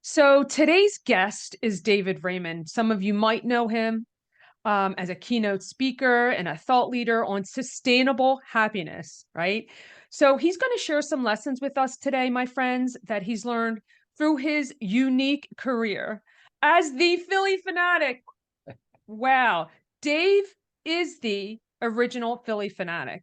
So today's guest is David Raymond. Some of you might know him as a keynote speaker and a thought leader on sustainable happiness, right? So he's going to share some lessons with us today, my friends, that he's learned through his unique career as the Philly Phanatic. Wow. Dave is the original Philly Phanatic.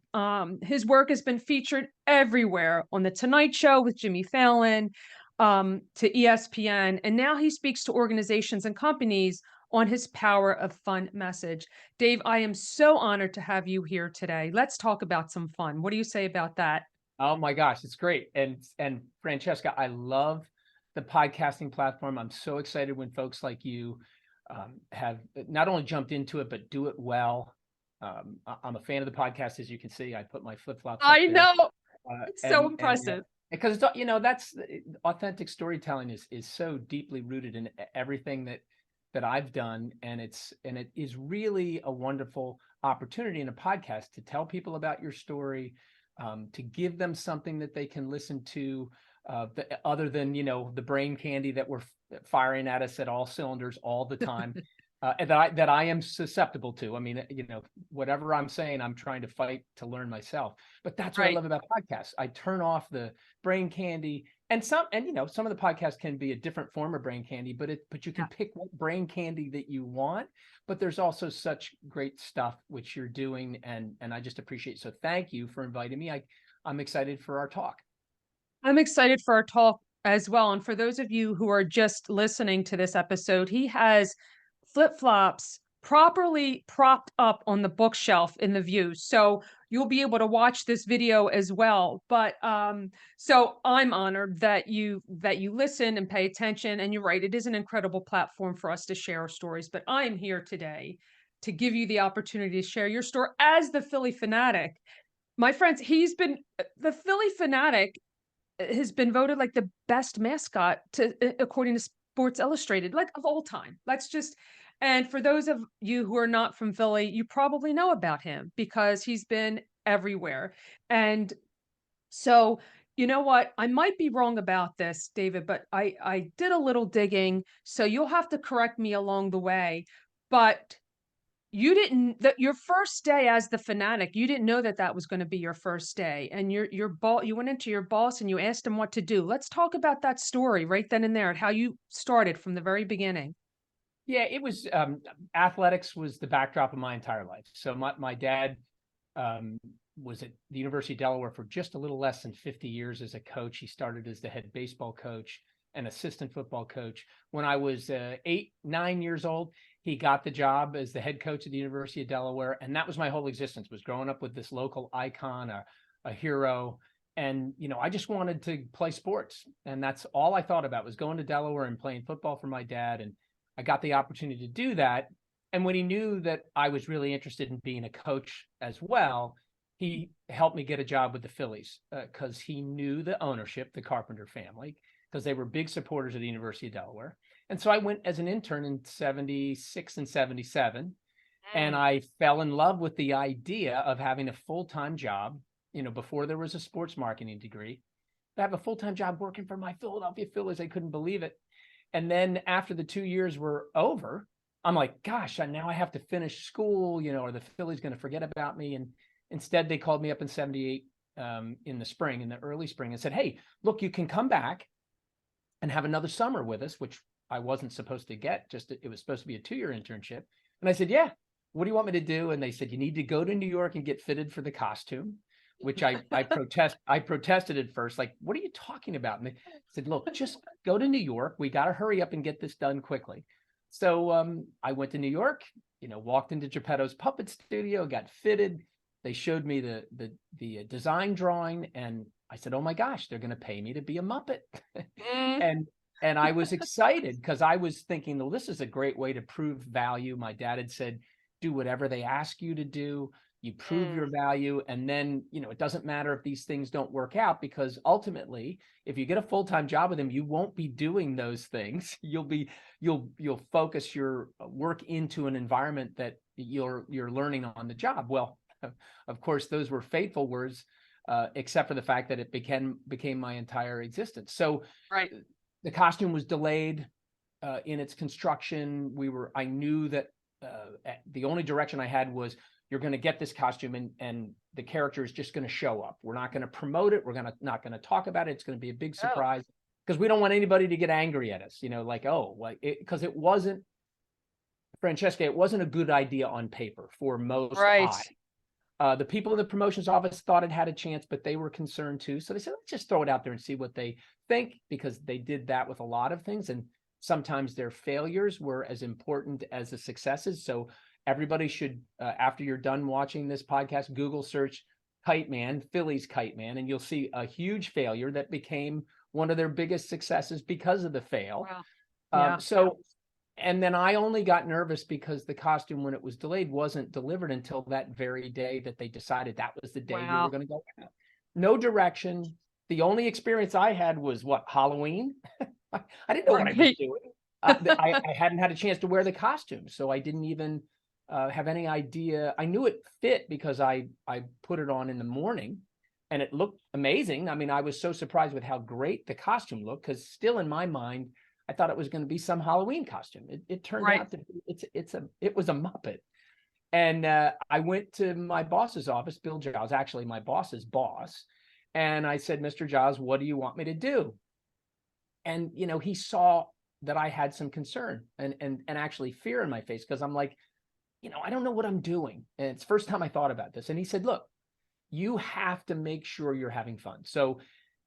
His work has been featured everywhere on The Tonight Show with Jimmy Fallon, to ESPN, and now he speaks to organizations and companies on his Power of Fun message. Dave, I am so honored to have you here today. Let's talk about some fun. What do you say about that? Oh my gosh, it's great. And Francesca, I love the podcasting platform. I'm so excited when folks like you have not only jumped into it, but do it well. I'm a fan of the podcast, as you can see. I put my flip-flops up I there. know. It's so And impressive. because that's authentic storytelling is so deeply rooted in everything that I've done, and it is really a wonderful opportunity in a podcast to tell people about your story, to give them something that they can listen to, other than the brain candy that we're firing at us at all cylinders all the time, and that I am susceptible to. I mean, whatever I'm saying, I'm trying to fight to learn myself. But that's what I Right. love about podcasts. I turn off the brain candy, and some of the podcasts can be a different form of brain candy, but you can pick what brain candy that you want. But there's also such great stuff which you're doing, and I just appreciate it. So thank you for inviting me. I'm excited for our talk. I'm excited for our talk as well. And for those of you who are just listening to this episode, he has flip-flops properly propped up on the bookshelf in the view. So you'll be able to watch this video as well. But so I'm honored that you listen and pay attention. And you're right, it is an incredible platform for us to share our stories. But I am here today to give you the opportunity to share your story as the Philly Phanatic. My friends, he's been the Philly Phanatic has been voted like the best mascot according to Sports Illustrated, like of all time. And for those of you who are not from Philly, you probably know about him because he's been everywhere. And so, you know what? I might be wrong about this, David, but I did a little digging. So you'll have to correct me along the way. But you didn't that your first day as the Fanatic, you didn't know that that was going to be your first day, and your boss, you went into your boss and you asked him what to do. Let's talk about that story right then and there, and how you started from the very beginning. Yeah, it was athletics was the backdrop of my entire life. So my dad um, was at the University of Delaware for just a little less than 50 years as a coach. He started as the head baseball coach and assistant football coach. When I was 9 years old, he got the job as the head coach at the University of Delaware. And that was my whole existence, was growing up with this local icon, a hero. And, I just wanted to play sports. And that's all I thought about, was going to Delaware and playing football for my dad. And I got the opportunity to do that. And when he knew that I was really interested in being a coach as well, he helped me get a job with the Phillies, because he knew the ownership, the Carpenter family, because they were big supporters of the University of Delaware. And so I went as an intern in 76 and 77, and I fell in love with the idea of having a full-time job, before there was a sports marketing degree. To have a full-time job working for my Philadelphia Phillies, I couldn't believe it. And then after the 2 years were over, I'm like, gosh, now I have to finish school, or the Phillies going to forget about me. And instead, they called me up in 78 in the spring, in the early spring, and said, hey, look, you can come back and have another summer with us, which I wasn't supposed to get. It was supposed to be a 2-year internship. And I said, yeah, what do you want me to do? And they said, you need to go to New York and get fitted for the costume, which I protested at first, like, what are you talking about? And they said, look, just go to New York. We got to hurry up and get this done quickly. So I went to New York, walked into Geppetto's puppet studio, got fitted. They showed me the design drawing, and I said, oh my gosh, they're going to pay me to be a Muppet. And I was excited, because I was thinking, well, this is a great way to prove value. My dad had said, do whatever they ask you to do. You prove your value, and then, it doesn't matter if these things don't work out, because ultimately, if you get a full-time job with them, you won't be doing those things. You'll focus your work into an environment that you're learning on the job. Well, of course, those were fateful words. except for the fact that it became my entire existence. So Right. the costume was delayed in its construction. I knew that the only direction I had was, you're going to get this costume and the character is just going to show up. We're not going to promote it. We're not going to talk about it. It's going to be a big surprise, because we don't want anybody to get angry at us, like, because it wasn't, Francesca, it wasn't a good idea on paper for most eyes. The people in the promotions office thought it had a chance, but they were concerned too. So they said, let's just throw it out there and see what they think, because they did that with a lot of things. And sometimes their failures were as important as the successes. So everybody should, after you're done watching this podcast, Google search Kite Man, Philly's Kite Man, and you'll see a huge failure that became one of their biggest successes because of the fail. Wow. And then I only got nervous because the costume, when it was delayed, wasn't delivered until that very day that they decided that was the day we were going to go out. No direction. The only experience I had was Halloween. I didn't know what I was doing. I hadn't had a chance to wear the costume, so I didn't even have any idea. I knew it fit because I put it on in the morning and it looked amazing. I mean, I was so surprised with how great the costume looked, because still in my mind, I thought it was going to be some Halloween costume. It turned out to be, it was a Muppet. And I went to my boss's office, Bill Giles, actually my boss's boss. And I said, Mr. Giles, what do you want me to do? And, he saw that I had some concern and actually fear in my face, because I'm like, I don't know what I'm doing. And it's the first time I thought about this. And he said, look, you have to make sure you're having fun. So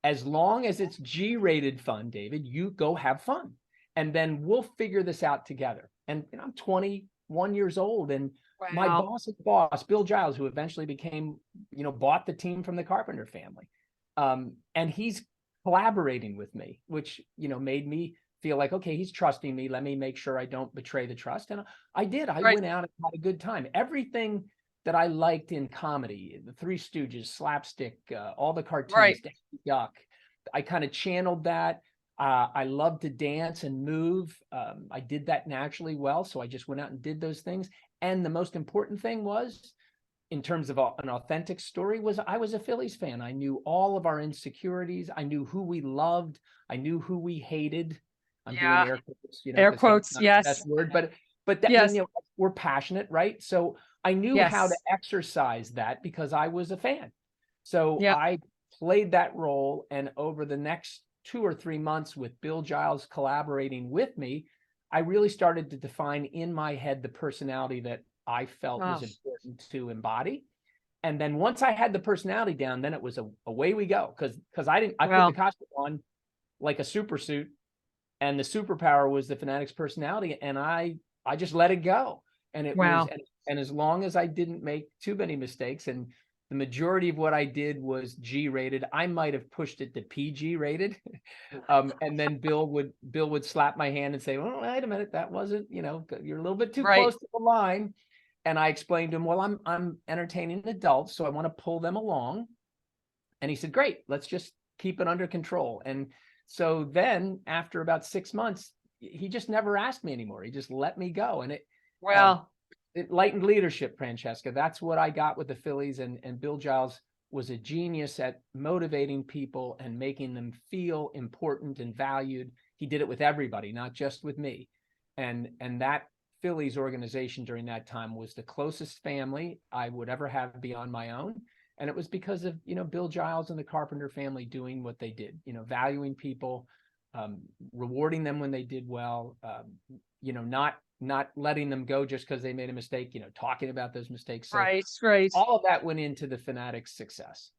as long as it's G-rated fun, David, you go have fun. And then we'll figure this out together. And I'm 21 years old. And my boss's boss, Bill Giles, who eventually became, bought the team from the Carpenter family. And he's collaborating with me, which, made me feel like, okay, he's trusting me. Let me make sure I don't betray the trust. And I did. I went out and had a good time. Everything that I liked in comedy, the Three Stooges, slapstick, all the cartoons, Duck, I kind of channeled that. I love to dance and move. I did that naturally well. So I just went out and did those things. And the most important thing was, in terms of an authentic story, was I was a Phillies fan. I knew all of our insecurities. I knew who we loved. I knew who we hated. I'm doing air quotes, air quotes, yes. That's the word, but that, yes. We're passionate, right? So I knew how to exercise that because I was a fan. So I played that role, and over the next 2 or 3 months with Bill Giles collaborating with me, I really started to define in my head the personality that I felt was important to embody. And then once I had the personality down, then it was away we go. Because I put the costume on like a super suit, and the superpower was the Phanatic's personality, and I just let it go. And it was, and as long as I didn't make too many mistakes, and the majority of what I did was G-rated, I might have pushed it to PG-rated, and then Bill would slap my hand and say, "Well, wait a minute, that wasn't, you're a little bit too close to the line." And I explained to him, "Well, I'm entertaining adults, so I want to pull them along." And he said, "Great, let's just keep it under control." And so then, after about 6 months, he just never asked me anymore. He just let me go, and it lightened leadership, Francesca. That's what I got with the Phillies, and Bill Giles was a genius at motivating people and making them feel important and valued. He did it with everybody, not just with me. And that Phillies organization during that time was the closest family I would ever have beyond my own. And it was because of, Bill Giles and the Carpenter family doing what they did, valuing people, rewarding them when they did well, not letting them go just because they made a mistake, talking about those mistakes. So all of that went into the Phanatic's success.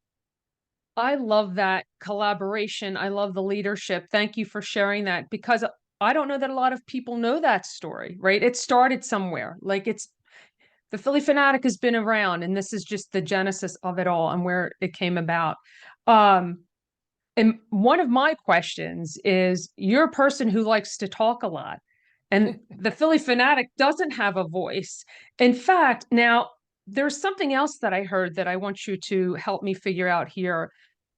I love that collaboration. I love the leadership. Thank you for sharing that, because I don't know that a lot of people know that story, right? It started somewhere. Like, the Philly Phanatic has been around, and this is just the genesis of it all and where it came about. And one of my questions is, you're a person who likes to talk a lot, and the Philly Phanatic doesn't have a voice. In fact, now there's something else that I heard that I want you to help me figure out here.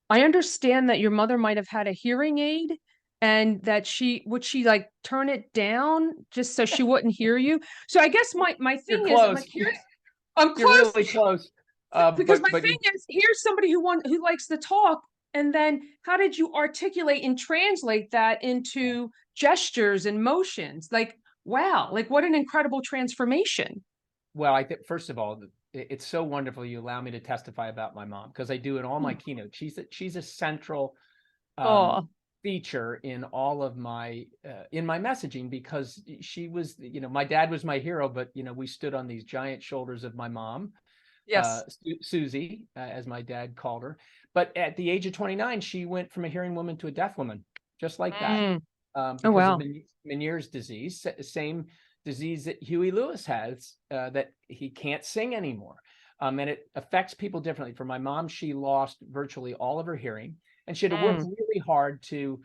I understand that your mother might have had a hearing aid, and that would she like turn it down just so she wouldn't hear you? So I guess my thing is, I'm curious. I'm close. You're really close. Because my But thing is, here's somebody who likes to talk, and then how did you articulate and translate that into gestures and motions? Like, wow, like what an incredible transformation. well, I think first of all, it's so wonderful you allow me to testify about my mom, because I do in all my keynotes. She's a central um, Oh, feature in all of my in my messaging, because she was, my dad was my hero, but we stood on these giant shoulders of my mom, yes. Susie, as my dad called her. But at the age of 29, she went from a hearing woman to a deaf woman, just like that, Mm. Oh, because of wow. Meniere's disease, same disease that Huey Lewis has, that he can't sing anymore. And it affects people differently. For my mom, she lost virtually all of her hearing, and she had to work Mm. really hard to.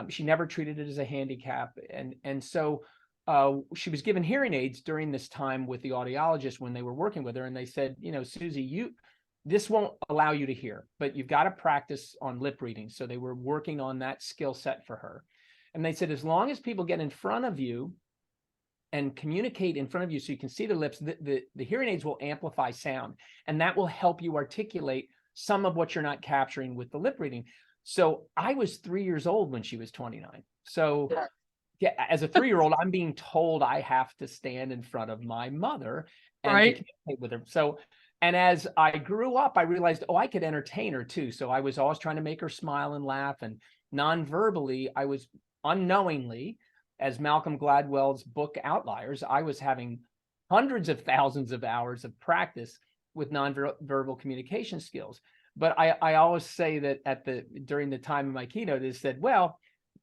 She never treated it as a handicap, and so she was given hearing aids during this time with the audiologist when they were working with her, and they said, Susie, this won't allow you to hear, but you've got to practice on lip reading. So they were working on that skill set for her, and they said, as long as people get in front of you and communicate in front of you so you can see their lips, the hearing aids will amplify sound, and that will help you articulate some of what you're not capturing with the lip reading. So I was 3 years old when she was 29. So yeah, as a 3-year-old, I'm being told I have to stand in front of my mother and to Right. communicate with her. So, and as I grew up, I realized, I could entertain her too. So I was always trying to make her smile and laugh. And non-verbally, I was unknowingly, as Malcolm Gladwell's book Outliers, I was having hundreds of thousands of hours of practice with non-verbal communication skills. But I always say that during the time of my keynote is said, well,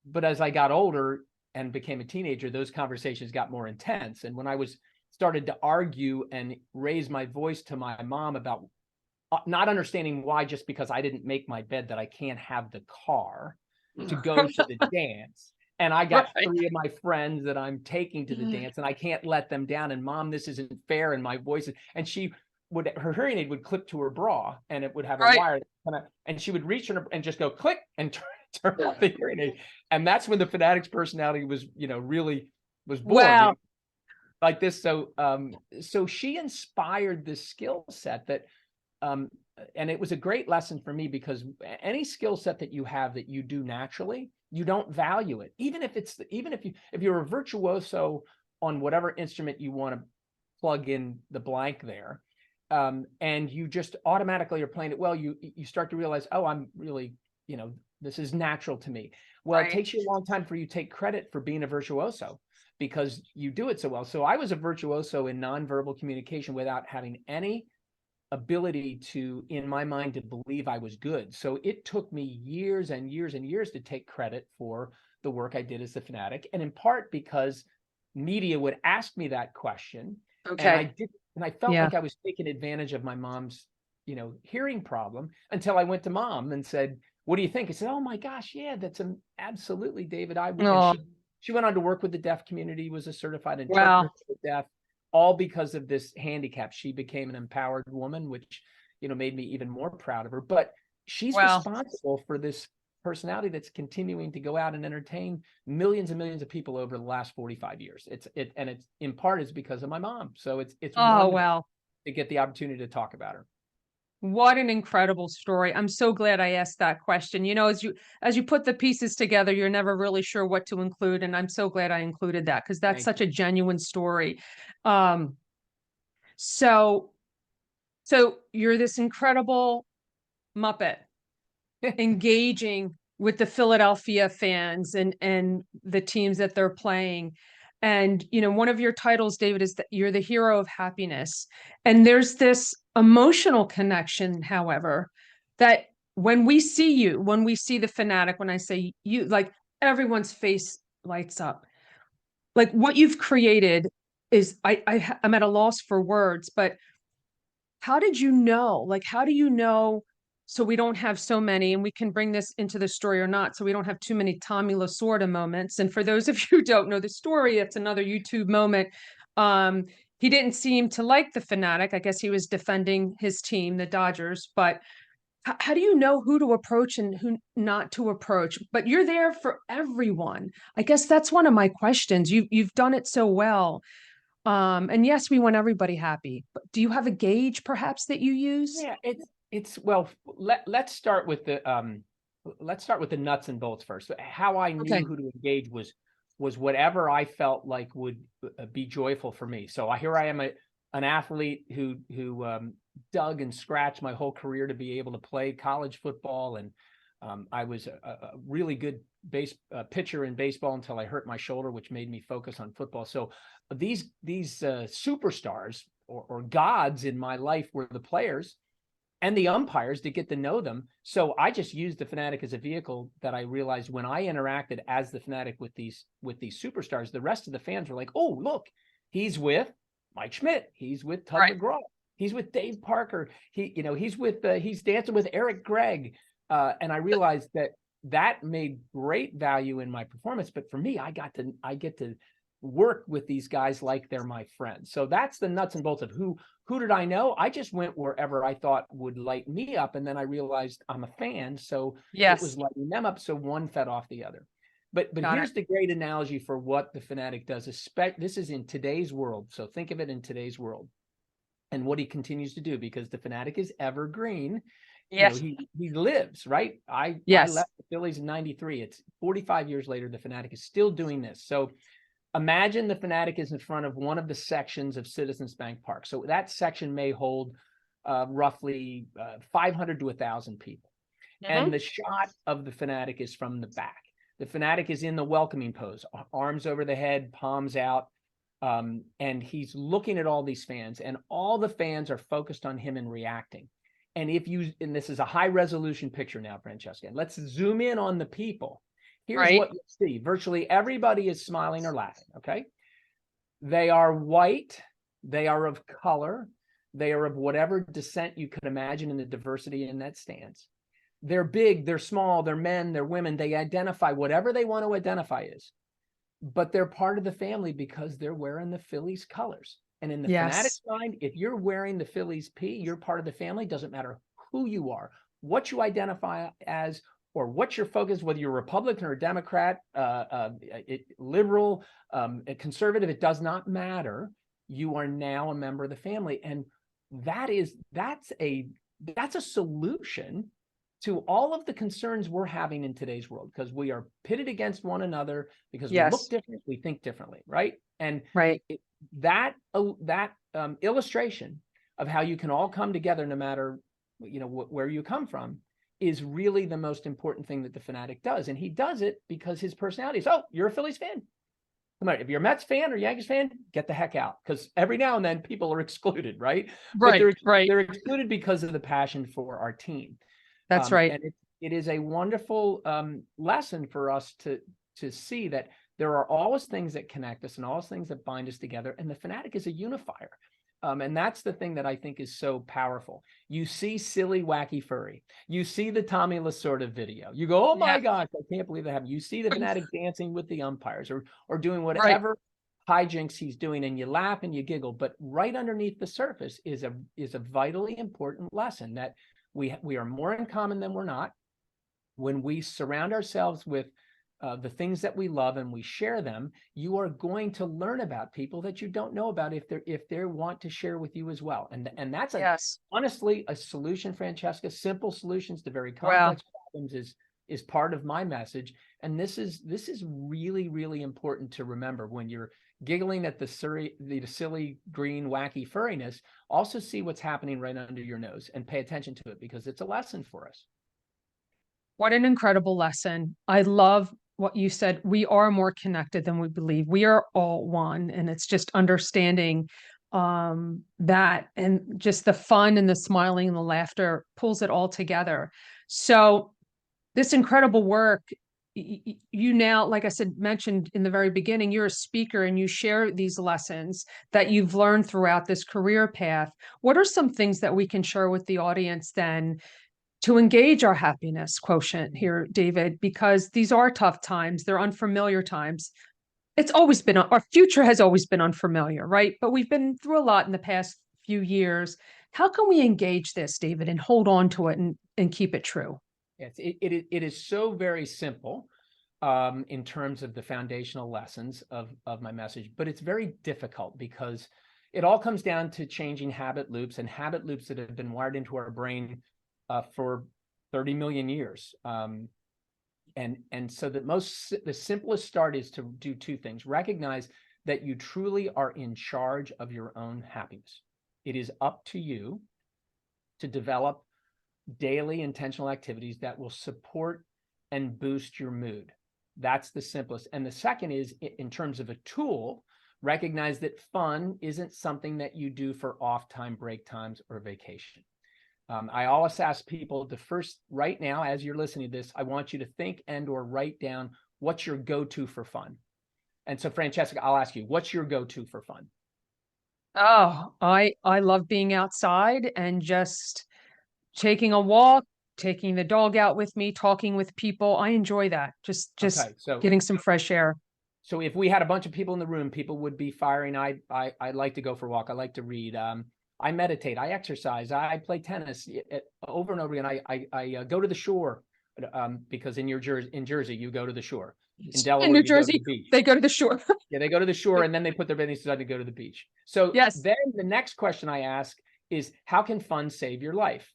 but as I got older and became a teenager, those conversations got more intense. And when I started to argue and raise my voice to my mom about not understanding why, just because I didn't make my bed, that I can't have the car to go to the dance. And I got Right. 3 of my friends that I'm taking to the dance, and I can't let them down. And mom, this isn't fair. And my voice, and her hearing aid would clip to her bra, and it would have a Right. wire, and she would reach in her and just go click and turn off the hearing aid. And that's when the Phanatic's personality was, really was born, Wow. like this. So she inspired this skill set that, and it was a great lesson for me, because any skill set that you have that you do naturally, you don't value it. Even if you're a virtuoso on whatever instrument you want to plug in the blank there, and you just automatically are playing it well, you start to realize, I'm really, this is natural to me. Well, it Right. takes you a long time for you to take credit for being a virtuoso, because you do it so well. So I was a virtuoso in nonverbal communication without having any ability to, in my mind, to believe I was good. So it took me years and years and years to take credit for the work I did as the Phanatic, and in part because media would ask me that question, and I Okay. did, and I felt Yeah. like I was taking advantage of my mom's, hearing problem, until I went to mom and said, "What do you think?" I said, "Oh my gosh, yeah, that's absolutely, David." And Oh, she went on to work with the deaf community, was a certified interpreter wow. for the deaf, all because of this handicap. She became an empowered woman, which, made me even more proud of her. But she's Wow. responsible for this personality that's continuing to go out and entertain millions and millions of people over the last 45 years. And it's in part is because of my mom. So it's Oh, wonderful wow. to get the opportunity to talk about her. What an incredible story. I'm so glad I asked that question. As you put the pieces together, you're never really sure what to include. And I'm so glad I included that because that's Thank such you. a genuine story. Um, so so you're this incredible Muppet engaging with the Philadelphia fans and the teams that they're playing. And one of your titles, David, is that you're the hero of happiness. And there's this emotional connection, however, that when we see the Phanatic, when I say you, like everyone's face lights up. Like what you've created is I'm at a loss for words, but how did you know? Like, how do you know? So we don't have so many, and we can bring this into the story or not. So we don't have too many Tommy Lasorda moments. And for those of you who don't know the story, it's another YouTube moment. Um, he didn't seem to like the Phanatic. I guess he was defending his team, the Dodgers. But how do you know who to approach and who not to approach? But you're there for everyone. I guess that's one of my questions. You've done it so well. And yes, we want everybody happy, but do you have a gauge perhaps that you use? Yeah, it's well, let's start with the nuts and bolts first. How I knew Okay. who to engage was whatever I felt like would be joyful for me. So here I am, an athlete who dug and scratched my whole career to be able to play college football, and I was a really good pitcher in baseball until I hurt my shoulder, which made me focus on football. So these superstars or gods in my life were the players and the umpires to get to know them. So I just used the Phanatic as a vehicle that I realized when I interacted as the Phanatic with these superstars, the rest of the fans were like, oh, look, he's with Mike Schmidt. He's with Tug Right. McGraw. He's with Dave Parker. He's dancing with Eric Gregg. And I realized that made great value in my performance. But for me, I get to work with these guys like they're my friends. So that's the nuts and bolts of who did I know? I just went wherever I thought would light me up. And then I realized I'm a fan. So it was Yes. lighting them up. So one fed off the other. But Got here's it. the great analogy for what the Phanatic does. This is in today's world. So think of it in today's world and what he continues to do, because the Phanatic is evergreen. Yes. He lives, right? I Yes. left the Phillies in '93. It's 45 years later. The Phanatic is still doing this. So imagine the Phanatic is in front of one of the sections of Citizens Bank Park. So that section may hold roughly 500 to 1,000 people. And the shot of the Phanatic is from the back. The Phanatic is in the welcoming pose, arms over the head, palms out. And he's looking at all these fans, and all the fans are focused on him and reacting. And this is a high resolution picture now, Francesca, and let's zoom in on the people. Here's Right. what you see. Virtually everybody is smiling or laughing, okay? They are white. They are of color. They are of whatever descent you could imagine in the diversity in that stance. They're big, they're small, they're men, they're women. They identify whatever they want to identify as. But they're part of the family because they're wearing the Phillies colors. And in the Phanatic Yes. mind, if you're wearing the Phillies P, you're part of the family. Doesn't matter who you are, what you identify as, or what's your focus, whether you're Republican or Democrat, liberal, conservative, it does not matter. You are now a member of the family. And that's a solution to all of the concerns we're having in today's world, because we are pitted against one another, because we look Yes. different, we think differently, right? And Right. that illustration of how you can all come together no matter where you come from is really the most important thing that the Phanatic does. And he does it because his personality is, oh, you're a Phillies fan. Come on, if you're a Mets fan or Yankees fan, get the heck out, because every now and then people are excluded, right? But Right. Right. they're excluded because of the passion for our team. That's right. And it is a wonderful lesson for us to see that there are always things that connect us and always things that bind us together. And the Phanatic is a unifier. And that's the thing that I think is so powerful. You see silly, wacky, furry. You see the Tommy Lasorda video. You go, oh my gosh, I can't believe that happened. You see the Phanatic dancing with the umpires or doing whatever hijinks he's doing, and you laugh and you giggle. But right underneath the surface is a vitally important lesson that we are more in common than we're not. When we surround ourselves with the things that we love and we share them, you are going to learn about people that you don't know about if they want to share with you as well. And that's honestly a solution, Francesca. Simple solutions to very complex problems is part of my message. And this is really, really important to remember when you're giggling at the silly, green, wacky furriness. Also see what's happening right under your nose and pay attention to it, because it's a lesson for us. What an incredible lesson. I love what you said. We are more connected than we believe. We are all one. And it's just understanding that, and just the fun and the smiling and the laughter pulls it all together. So this incredible work, you now, like I said, mentioned in the very beginning, you're a speaker and you share these lessons that you've learned throughout this career path. What are some things that we can share with the audience then to engage our happiness quotient here, David? Because these are tough times. They're unfamiliar times. It's always been, our future has always been unfamiliar, right? But we've been through a lot in the past few years. How can we engage this, David, and hold on to it and keep it true? Yes, it is so very simple. in terms of the foundational lessons of my message, but it's very difficult because it all comes down to changing habit loops, and habit loops that have been wired into our brain for 30 million years. And so the simplest start is to do two things. Recognize that you truly are in charge of your own happiness. It is up to you to develop daily intentional activities that will support and boost your mood. That's the simplest. And the second is, in terms of a tool, recognize that fun isn't something that you do for off time, break times, or vacation. I always ask people to first, right now, as you're listening to this, I want you to think and or write down what's your go-to for fun. And so, Francesca, I'll ask you, what's your go-to for fun? Oh, I love being outside and just taking a walk, taking the dog out with me, talking with people. I enjoy that. Just Okay, so getting some fresh air. So if we had a bunch of people in the room, people would be firing. I like to go for a walk. I like to read. I meditate. I exercise. I play tennis over and over again. I go to the shore because in Jersey you go to the shore. In Delaware, In New you go to Jersey, the beach. they go to the shore. Yeah, they go to the shore and then they put their business aside to go to the beach. So Yes. then the next question I ask is, how can fun save your life?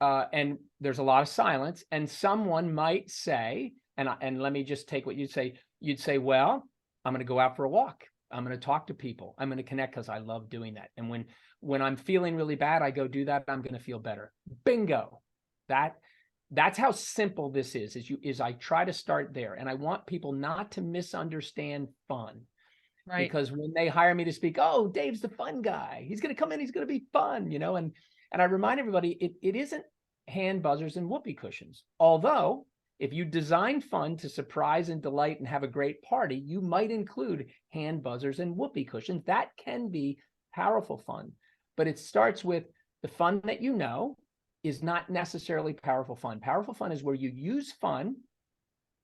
And there's a lot of silence, and someone might say, and let me just take what you'd say. You'd say, well, I'm going to go out for a walk. I'm going to talk to people. I'm going to connect because I love doing that. And when I'm feeling really bad, I go do that. I'm going to feel better. Bingo. That's how simple this is I try to start there. And I want people not to misunderstand fun. Right. Because when they hire me to speak, oh, Dave's the fun guy. He's going to come in. He's going to be fun, and I remind everybody, it isn't hand buzzers and whoopee cushions. Although, if you design fun to surprise and delight and have a great party, you might include hand buzzers and whoopee cushions. That can be powerful fun. But it starts with the fun that is not necessarily powerful fun. Powerful fun is where you use fun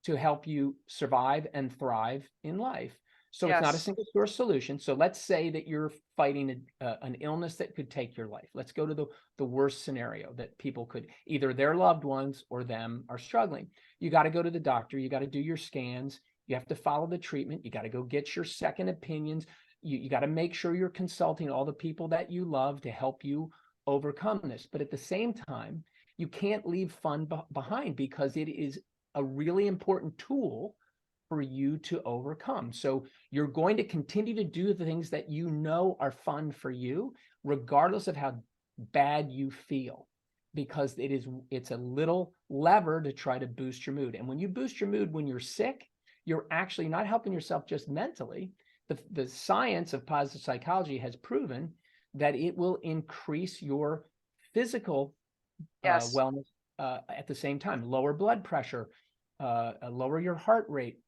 to help you survive and thrive in life. So yes. It's not a single source solution. So let's say that you're fighting an illness that could take your life. Let's go to the worst scenario that people could, either their loved ones or them are struggling. You got to go to the doctor. You got to do your scans. You have to follow the treatment. You got to go get your second opinions. You got to make sure you're consulting all the people that you love to help you overcome this. But at the same time, you can't leave fun behind because it is a really important tool for you to overcome. So you're going to continue to do the things that are fun for you, regardless of how bad you feel, because it's a little lever to try to boost your mood. And when you boost your mood when you're sick, you're actually not helping yourself just mentally. The science of positive psychology has proven that it will increase your physical wellness at the same time, lower blood pressure, lower your heart rate,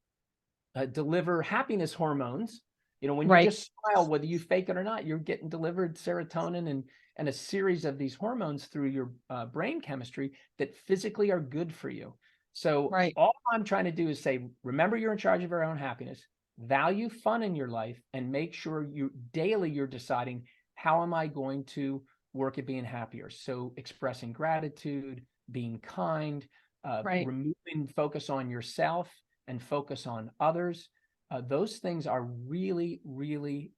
deliver happiness hormones. When you just smile, whether you fake it or not, you're getting delivered serotonin and a series of these hormones through your brain chemistry that physically are good for you. So all I'm trying to do is say, remember, you're in charge of your own happiness, value fun in your life, and make sure you're deciding, how am I going to work at being happier? So expressing gratitude, being kind, removing focus on yourself and focus on others. Those things are really, really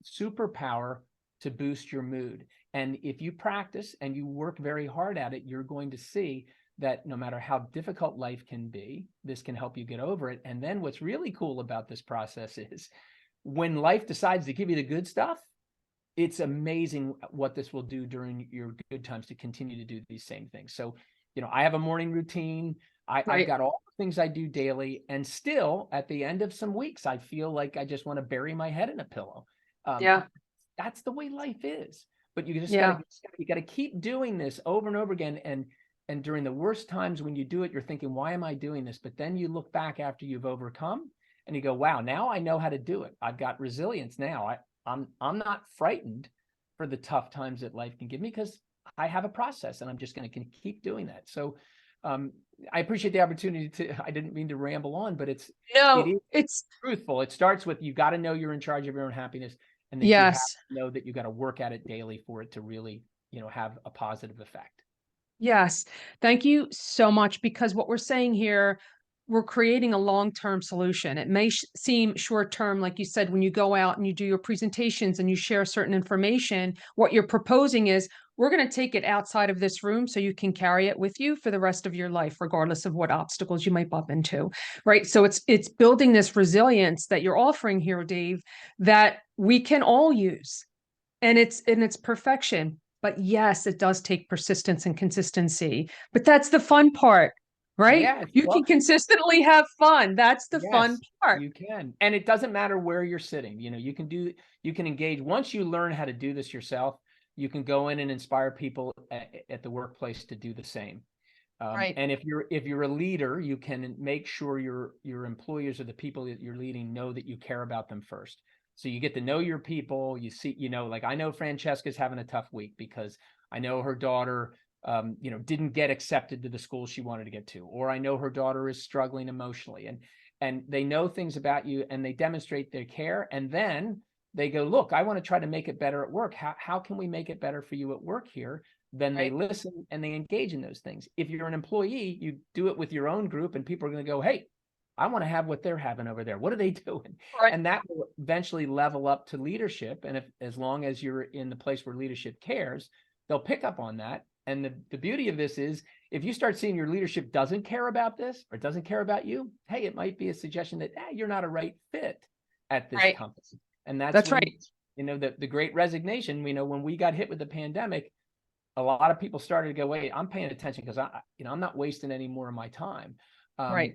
superpower to boost your mood. And if you practice and you work very hard at it, you're going to see that no matter how difficult life can be, this can help you get over it. And then what's really cool about this process is when life decides to give you the good stuff, it's amazing what this will do during your good times to continue to do these same things. So, I have a morning routine. I've got all the things I do daily, and still at the end of some weeks, I feel like I just want to bury my head in a pillow. That's the way life is. But you just got to keep doing this over and over again. And during the worst times when you do it, you're thinking, why am I doing this? But then you look back after you've overcome and you go, wow, now I know how to do it. I've got resilience now. I'm not frightened for the tough times that life can give me because I have a process, and I'm just going to keep doing that. So I appreciate the opportunity I didn't mean to ramble on, but it's truthful. It starts with, you got to know you're in charge of your own happiness, and then you have to know that you got to work at it daily for it to really, have a positive effect. Yes. Thank you so much, because what we're saying here, we're creating a long-term solution. It may seem short-term, like you said, when you go out and you do your presentations and you share certain information, what you're proposing is we're going to take it outside of this room so you can carry it with you for the rest of your life, regardless of what obstacles you might bump into, right? So it's building this resilience that you're offering here, Dave, that we can all use. And it's perfection. But yes, it does take persistence and consistency. But that's the fun part, right? Yeah, You well, can consistently have fun. That's the fun yes, part. you can. And it doesn't matter where you're sitting. You can engage. Once you learn how to do this yourself, you can go in and inspire people at the workplace to do the same. Right. And if you're a leader, you can make sure your employees or the people that you're leading know that you care about them first. So you get to know your people. You see, like I know Francesca's having a tough week because I know her daughter, didn't get accepted to the school she wanted to get to, or I know her daughter is struggling emotionally, and they know things about you and they demonstrate their care, and then they go, look, I want to try to make it better at work. How can we make it better for you at work here? Then they Right. listen and they engage in those things. If you're an employee, you do it with your own group and people are going to go, hey, I want to have what they're having over there. What are they doing? Right. And that will eventually level up to leadership. And as long as you're in the place where leadership cares, they'll pick up on that. And the beauty of this is if you start seeing your leadership doesn't care about this or doesn't care about you, hey, it might be a suggestion that you're not a right fit at this Right. company. And that's when, right. the great resignation, when we got hit with the pandemic, a lot of people started to go, wait, I'm paying attention because I'm not wasting any more of my time. Right.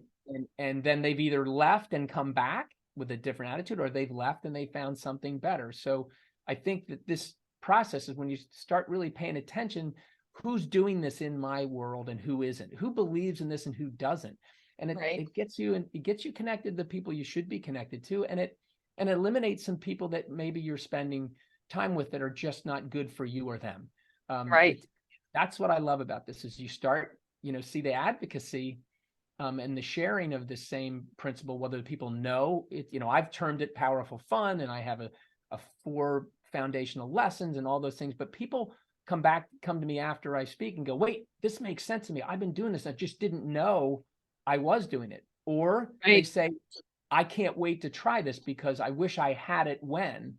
And then they've either left and come back with a different attitude, or they've left and they found something better. So I think that this process is when you start really paying attention, who's doing this in my world and who isn't, who believes in this and who doesn't. And it gets you connected to the people you should be connected to. And it eliminates some people that maybe you're spending time with that are just not good for you or them. Right. That's what I love about this is you start, see the advocacy and the sharing of the same principle, whether people know it, I've termed it powerful fun, and I have a 4 foundational lessons and all those things, but people come to me after I speak and go, wait, this makes sense to me. I've been doing this. I just didn't know I was doing it. Or they say, I can't wait to try this because I wish I had it when.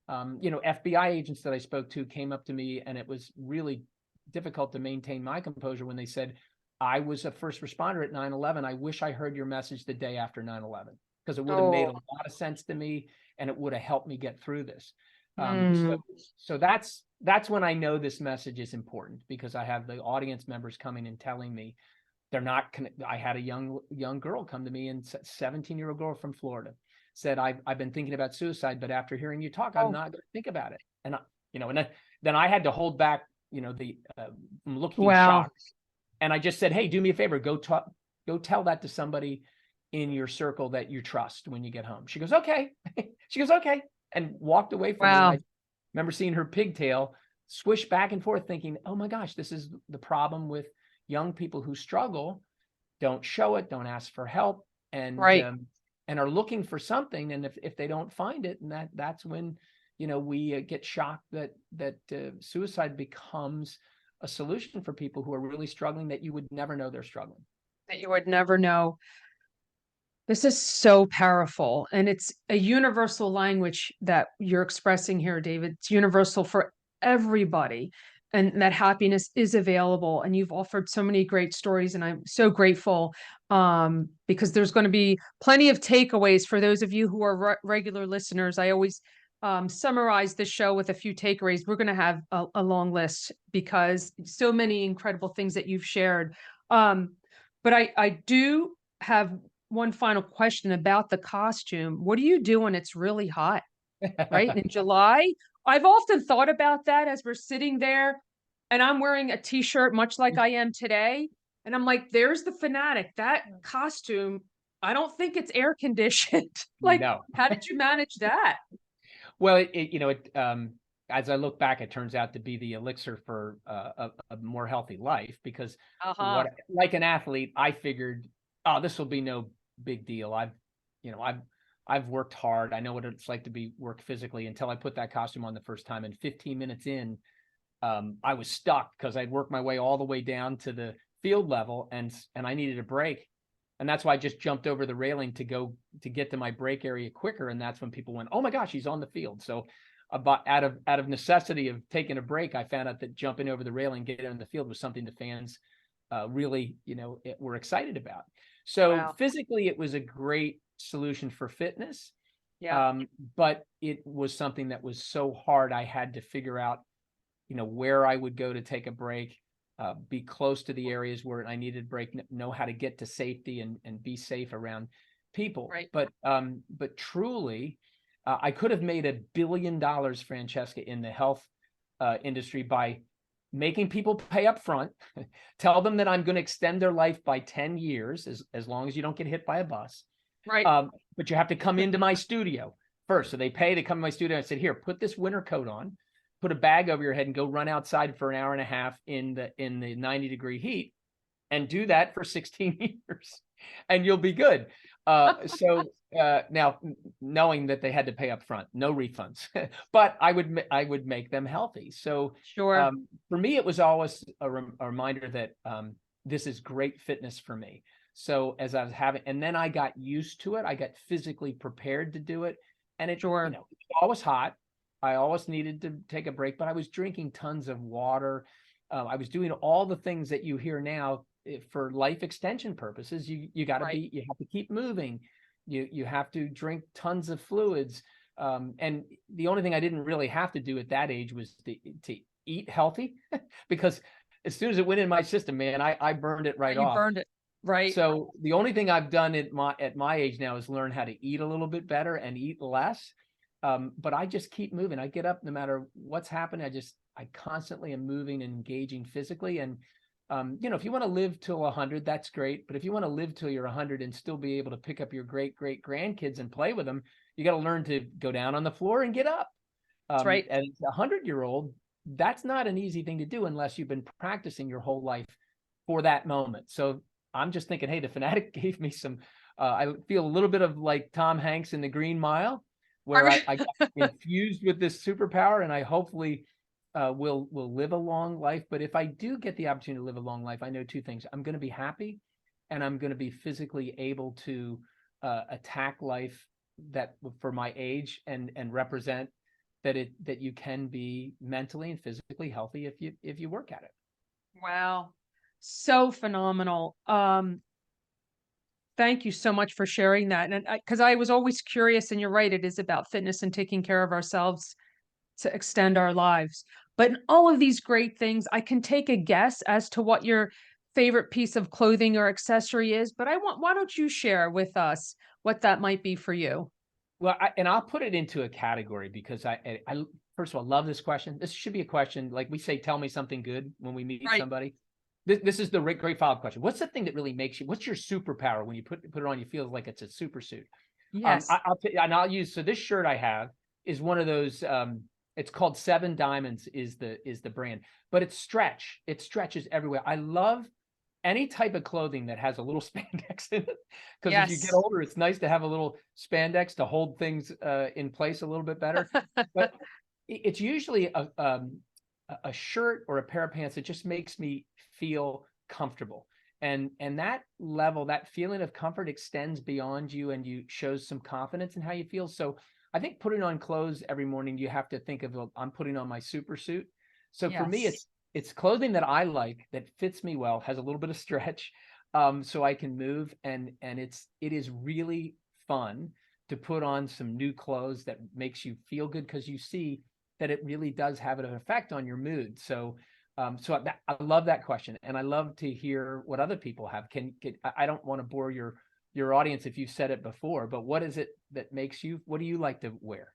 FBI agents that I spoke to came up to me, and it was really difficult to maintain my composure when they said, I was a first responder at 9/11. I wish I heard your message the day after 9/11 because it would have made a lot of sense to me and it would have helped me get through this. So that's when I know this message is important, because I have the audience members coming and telling me they're not. I had a young girl come to me, and 17-year-old girl from Florida said, I've been thinking about suicide, but after hearing you talk, I'm not going to think about it. And then I had to hold back, from looking shocked. And I just said, hey, do me a favor, go tell that to somebody in your circle that you trust when you get home. She goes, okay. Okay. And walked away from me. And I remember seeing her pigtail swish back and forth thinking, oh my gosh, this is the problem with young people who struggle, don't show it, don't ask for help, and are looking for something. And if they don't find it, and that's when, we get shocked that suicide becomes a solution for people who are really struggling, that you would never know they're struggling. That you would never know. This is so powerful. And it's a universal language that you're expressing here, David. It's universal for everybody. And that happiness is available. And you've offered so many great stories. And I'm so grateful because there's going to be plenty of takeaways for those of you who are regular listeners. I always summarize the show with a few takeaways. We're going to have a long list because so many incredible things that you've shared. But I do have one final question about the costume. What do you do when it's really hot, right? In July? I've often thought about that as we're sitting there and I'm wearing a t-shirt, much like I am today. And I'm like, there's the Phanatic, that costume. I don't think it's air conditioned. Like, No. how did you manage that? Well, as I look back, it turns out to be the elixir for a more healthy life, because like an athlete, I figured, oh, this will be no big deal. I've worked hard. I know what it's like to work physically, until I put that costume on the first time. And 15 minutes in, I was stuck because I'd worked my way all the way down to the field level, and I needed a break. And that's why I just jumped over the railing to get to my break area quicker. And that's when people went, oh my gosh, he's on the field. So about out of necessity of taking a break, I found out that jumping over the railing, getting on the field was something the fans really, were excited about. So Wow. physically, it was a great solution for fitness. Yeah. But it was something that was so hard. I had to figure out, where I would go to take a break, be close to the areas where I needed break, know how to get to safety and be safe around people. Right. But truly, I could have made $1 billion, Francesca, in the health industry by making people pay up front, tell them that I'm going to extend their life by 10 years, as long as you don't get hit by a bus. Right. But you have to come into my studio first. So they pay to come to my studio. I said, here, put this winter coat on, put a bag over your head and go run outside for an hour and a half in the 90-degree heat, and do that for 16 years and you'll be good. Now, knowing that they had to pay up front, no refunds, but I would make them healthy. So Sure. for me, it was always a reminder that this is great fitness for me. So as I was having, and then I got used to it, I got physically prepared to do it. And it, Sure. it was always hot. I always needed to take a break, but I was drinking tons of water. I was doing all the things that you hear now for life extension purposes. You got to Right. you have to keep moving. You have to drink tons of fluids. And the only thing I didn't really have to do at that age was to eat healthy, because as soon as it went in my system, man, I burned it right You off. burned it. Right. So the only thing I've done at my age now is learn how to eat a little bit better and eat less. But I just keep moving. I get up no matter what's happening. I constantly am moving and engaging physically. And if you want to live till 100, that's great. But if you want to live till you're 100 and still be able to pick up your great grandkids and play with them, you got to learn to go down on the floor and get up. That's right. And a 100-year-old, that's not an easy thing to do unless you've been practicing your whole life for that moment. So I'm just thinking, hey, the Phanatic gave me some. I feel a little bit of like Tom Hanks in The Green Mile, where I got infused with this superpower, and I hopefully will live a long life. But if I do get the opportunity to live a long life, I know two things: I'm going to be happy, and I'm going to be physically able to attack life that for my age and represent that you can be mentally and physically healthy if you work at it. Wow. So phenomenal. Thank you so much for sharing that. And because I was always curious, and you're right, it is about fitness and taking care of ourselves to extend our lives. But in all of these great things, I can take a guess as to what your favorite piece of clothing or accessory is. But why don't you share with us what that might be for you? Well, I'll put it into a category because I first of all love this question. This should be a question like we say, tell me something good when we meet Right. somebody. This is the great follow-up question. What's the thing that really makes you? What's your superpower when you put it on? You feel like it's a super suit. Yes. I'll use. So this shirt I have is one of those. It's called 7 Diamonds is the brand, but it's stretch. It stretches everywhere. I love any type of clothing that has a little spandex in it, because as you get Yes. older, it's nice to have a little spandex to hold things in place a little bit better. But it's usually a shirt or a pair of pants that just makes me feel comfortable. And that level, that feeling of comfort extends beyond you, and you shows some confidence in how you feel. So I think putting on clothes every morning, you have to think of, I'm putting on my super suit. So for me, Yes. it's clothing that I like, that fits me well, has a little bit of stretch, so I can move, and it is really fun to put on some new clothes that makes you feel good, because you see that it really does have an effect on your mood. So I love that question, and I love to hear what other people have. I don't want to bore your audience if you've said it before, but what is it that makes you? What do you like to wear?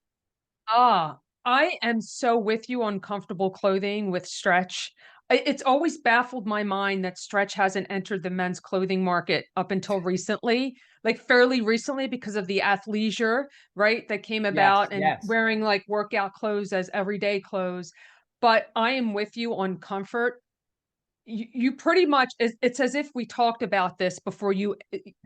Ah, I am so with you on comfortable clothing with stretch. It's always baffled my mind that stretch hasn't entered the men's clothing market up until recently, like fairly recently, because of the athleisure, right, that came Yes, about, and yes, wearing like workout clothes as everyday clothes. But I am with you on comfort. You pretty much, it's as if we talked about this before you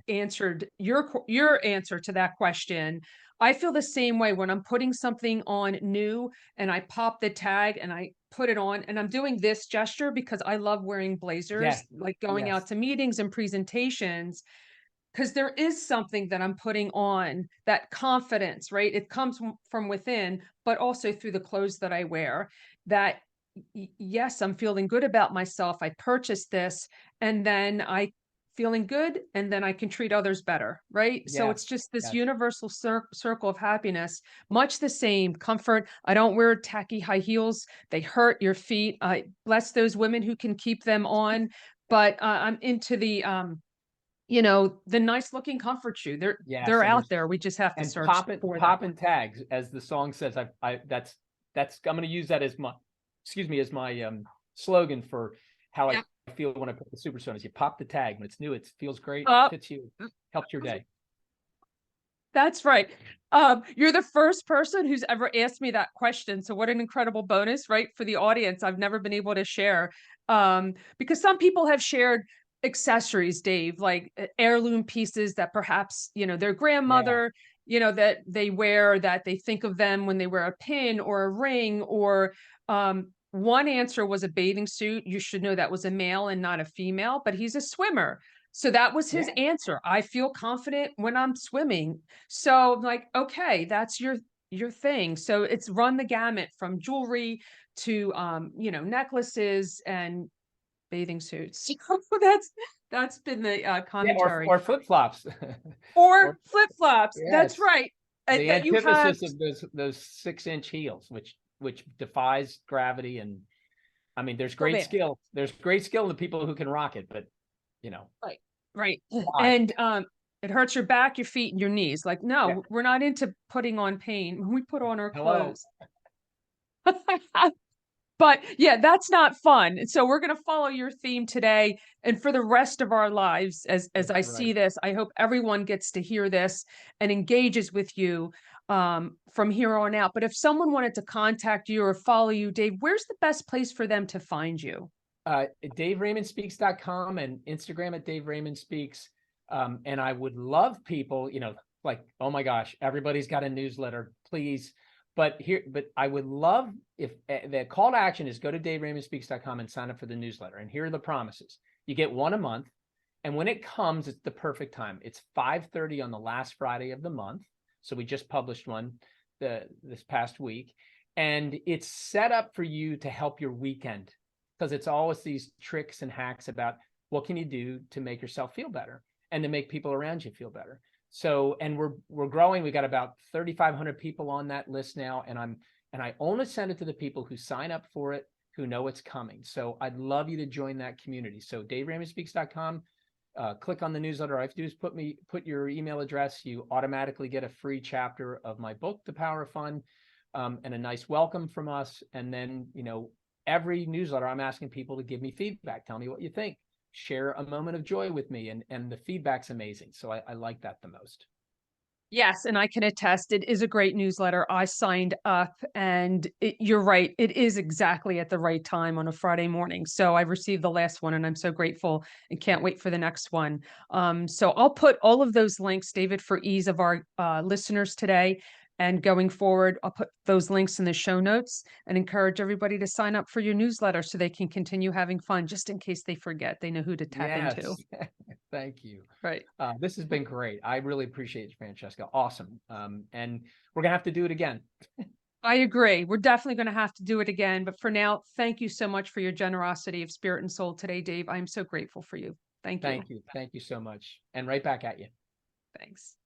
answered your answer to that question. I feel the same way when I'm putting something on new and I pop the tag and I put it on, and I'm doing this gesture because I love wearing blazers, yes, like going yes. out to meetings and presentations. because there is something that I'm putting on, that confidence, right? It comes from within, but also through the clothes that I wear, that yes, I'm feeling good about myself. I purchased this, and then I feeling good, and then I can treat others better, right? So Yes, it's just this yes. universal circle of happiness, much the same comfort. I don't wear tacky high heels. They hurt your feet. I bless those women who can keep them on, but I'm into the the nice looking comfort shoe. They're Yes, and out there's there. We just have to and search for them. popping tags, as the song says. I that's I'm going to use that as my, excuse me, as my slogan for how I Yep. feel when I put the Supersonics. You pop the tag when it's new, it feels great, Uh, fits you, helps your day. that's right. You're the first person who's ever asked me that question. So what an incredible bonus, right? For the audience. I've never been able to share. Because some people have shared accessories, Dave, like heirloom pieces that perhaps, their Yeah, grandmother, that they wear, that they think of them when they wear a pin or a ring, or one answer was a bathing suit. You should know that was a male and not a female, but he's a swimmer. So that was his yeah. answer. I feel confident when I'm swimming. So I'm like, okay, that's your thing. So it's run the gamut from jewelry to necklaces and bathing suits. So that's been the Yeah, commentary. or flip flops, or Or flip-flops. That's yes, right. the That you have. antithesis of those 6-inch heels, which defies gravity. And I mean, there's So great bad. skill. There's great skill in the people who can rock it, but you know Right. Right. why? And it hurts your back, your feet, and your knees. Like, Yeah. no, we're not into putting on pain when we put on our Hello. clothes. But yeah, that's not fun. So we're going to follow your theme today and for the rest of our lives. As I That's see right. this, I hope everyone gets to hear this and engages with you from here on out. But if someone wanted to contact you or follow you, Dave, where's the best place for them to find you? DaveRaymondSpeaks.com and Instagram at Dave Raymond Speaks. And I would love people, like, oh my gosh, everybody's got a newsletter, please. But I would love if the call to action is go to DaveRaymondSpeaks.com and sign up for the newsletter. And here are the promises. You get one a month. And when it comes, it's the perfect time. It's 5:30 on the last Friday of the month. So we just published one this past week. And it's set up for you to help your weekend, because it's always these tricks and hacks about what can you do to make yourself feel better and to make people around you feel better. So, and we're growing. We got about 3,500 people on that list now, and I only send it to the people who sign up for it, who know it's coming. So I'd love you to join that community. So DaveRaymondSpeaks.com, click on the newsletter. All I have to do is put your email address. You automatically get a free chapter of my book, The Power of Fun, and a nice welcome from us. And then, every newsletter, I'm asking people to give me feedback. Tell me what you think. Share a moment of joy with me. And the feedback's amazing. So I like that the most. Yes, and I can attest. It is a great newsletter. I signed up, and you're right. It is exactly at the right time on a Friday morning. So I received the last one, and I'm so grateful and can't wait for the next one. So I'll put all of those links, David, for ease of our listeners today and going forward. I'll put those links in the show notes and encourage everybody to sign up for your newsletter so they can continue having fun, just in case they forget. They know who to tap into. Yes. Thank you. Right. This has been great. I really appreciate it, Francesca. Awesome. And we're going to have to do it again. I agree. We're definitely going to have to do it again. But for now, thank you so much for your generosity of spirit and soul today, Dave. I'm so grateful for you. Thank you. Thank you. Thank you so much. And right back at you. Thanks.